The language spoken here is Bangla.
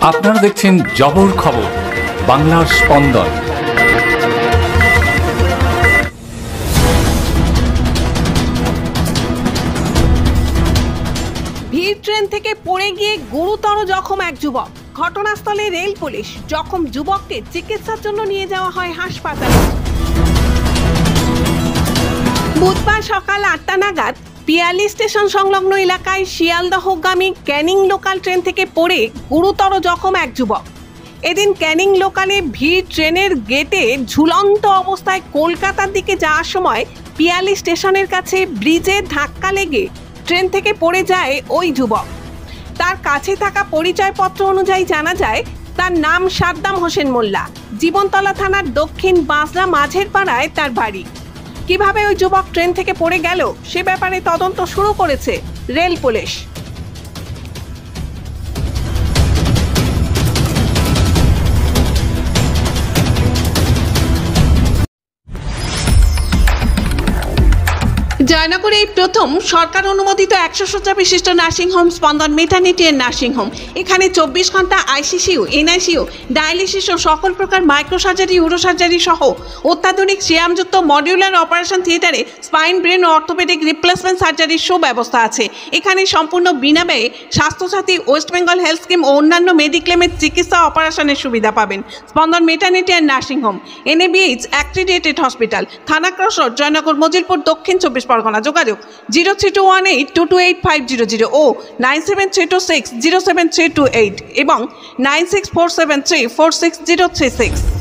আপনারা দেখছেন জবর খবর, বাংলার স্পন্দন। ভিড় ট্রেন থেকে পড়ে গিয়ে গুরুতর জখম এক যুবক। ঘটনাস্থলে রেল পুলিশ। জখম যুবককে চিকিৎসার জন্য নিয়ে যাওয়া হয় হাসপাতালে। বুধবার সকাল 8টা নাগাদ পিয়ালি স্টেশন সংলগ্ন এলাকায় শিয়ালদহগামী ক্যানিং লোকাল ট্রেন থেকে পড়ে গুরুতর জখম এক যুবক। এদিন ক্যানিং লোকালে ভিড় ট্রেনের গেটে ঝুলন্ত অবস্থায় কলকাতার দিকে যাওয়ার সময় পিয়ালি স্টেশনের কাছে ব্রিজে ধাক্কা লেগে ট্রেন থেকে পড়ে যায় ওই যুবক। তার কাছে থাকা পরিচয়পত্র অনুযায়ী জানা যায় তার নাম সাদ্দাম হোসেন মোল্লা। জীবনতলা থানার দক্ষিণ বাঁশরা মাঝের পাড়ায় তার বাড়ি। কিভাবে ওই যুবক ট্রেন থেকে পড়ে গেল সে ব্যাপারে তদন্ত শুরু করেছে রেল পুলিশ। জয়নগরে এই প্রথম সরকার অনুমোদিত 100 শয্যা বিশিষ্ট নার্সিংহোম স্পন্দন মেটার্নিটি এন্ড নার্সিংহোম। এখানে 24 ঘন্টা আইসিসিউ, এনআইসিউ, ডায়ালিসিস ও সকল প্রকার মাইক্রোসার্জারি, ইউরোসার্জারি সহ অত্যাধুনিক শ্যামযুক্ত মডিউলার অপারেশন থিয়েটারে স্পাইন, ব্রেন ও অর্থোপেডিক রিপ্লেসমেন্ট সার্জারির সুব্যবস্থা আছে। এখানে সম্পূর্ণ বিনা ব্যয়ে Swasthyasathi, West Bengal health scheme ও অন্যান্য মেডিক্লেমের চিকিৎসা অপারেশনের সুবিধা পাবেন। Spandan maternity and nursing home, NABH accredited hospital, Thana cross road, Joynagar, Majilpur, দক্ষিণ 24 পরগনা। যোগাযোগ 0321822850 ও 9732607328 এবং 9647346036।